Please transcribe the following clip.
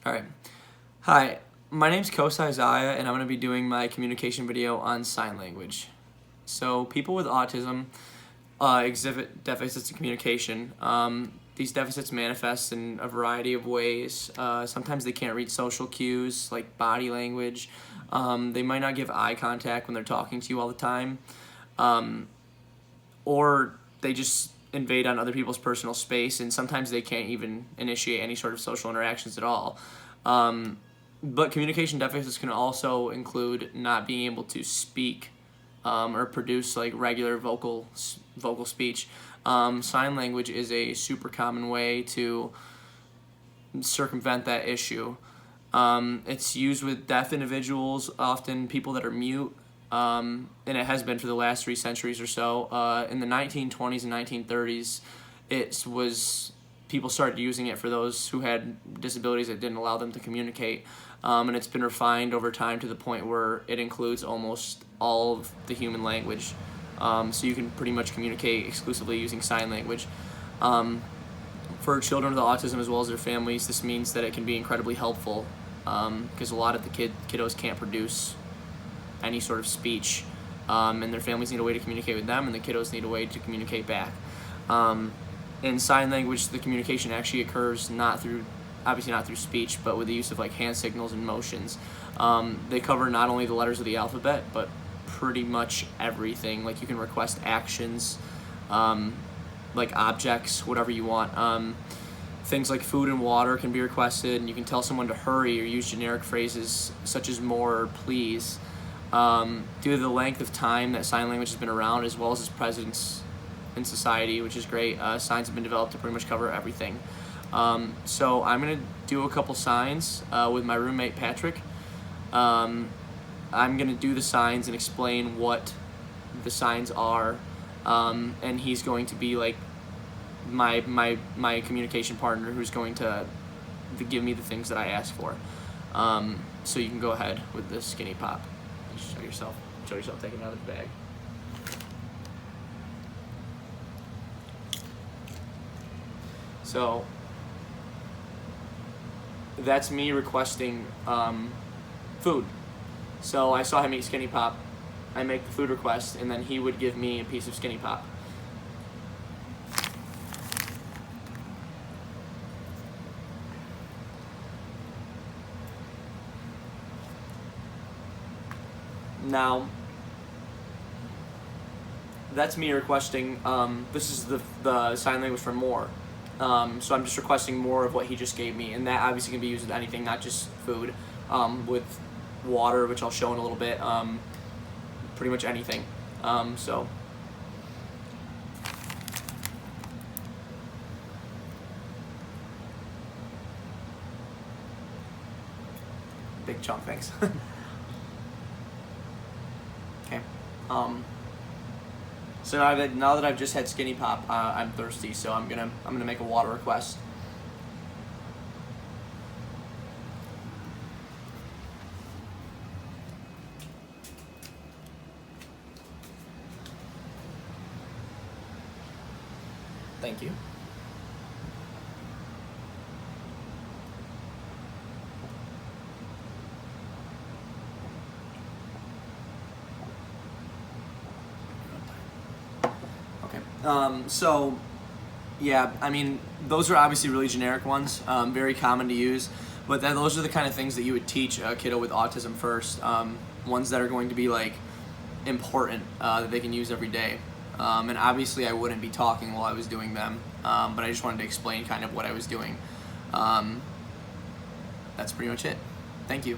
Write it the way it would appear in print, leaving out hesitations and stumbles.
All right. Hi, my name's Kosai Zaya, and I'm going to be doing my communication video on sign language. So people with autism exhibit deficits in communication. These deficits manifest in a variety of ways. Sometimes they can't read social cues like body language. They might not give eye contact when they're talking to you all the time. Or they just invade on other people's personal space, and sometimes they can't even initiate any sort of social interactions at all. But communication deficits can also include not being able to speak or produce like regular vocal speech. Sign language is a super common way to circumvent that issue. It's used with deaf individuals, often people that are mute, and it has been for the last 3 centuries or so. In the 1920s and 1930s, people started using it for those who had disabilities that didn't allow them to communicate, and it's been refined over time to the point where it includes almost all of the human language, so you can pretty much communicate exclusively using sign language. For children with autism as well as their families, this means that it can be incredibly helpful because a lot of the kiddos can't produce any sort of speech, and their families need a way to communicate with them, and the kiddos need a way to communicate back. In sign language, the communication actually occurs obviously not through speech, but with the use of like hand signals and motions. They cover not only the letters of the alphabet, but pretty much everything. Like you can request actions, like objects, whatever you want. Things like food and water can be requested, and you can tell someone to hurry or use generic phrases such as more or please. Due to the length of time that sign language has been around, as well as its presence in society, which is great, signs have been developed to pretty much cover everything. So I'm going to do a couple signs with my roommate Patrick. I'm going to do the signs and explain what the signs are, and he's going to be like my communication partner who's going to give me the things that I ask for. So you can go ahead with the skinny pop. Show yourself taking it out of the bag. So that's me requesting food. So I saw him eat skinny pop. I make the food request, and then he would give me a piece of skinny pop. Now, that's me requesting, this is the sign language for more. So I'm just requesting more of what he just gave me, and that obviously can be used with anything, not just food, with water, which I'll show in a little bit, pretty much anything. So big chunk, thanks. Okay. So now that I've just had skinny pop, I'm thirsty, so I'm gonna make a water request. Thank you. So, yeah, I mean, those are obviously really generic ones, very common to use, but then those are the kind of things that you would teach a kiddo with autism first, ones that are going to be, like, important, that they can use every day. And obviously I wouldn't be talking while I was doing them, but I just wanted to explain kind of what I was doing. That's pretty much it. Thank you.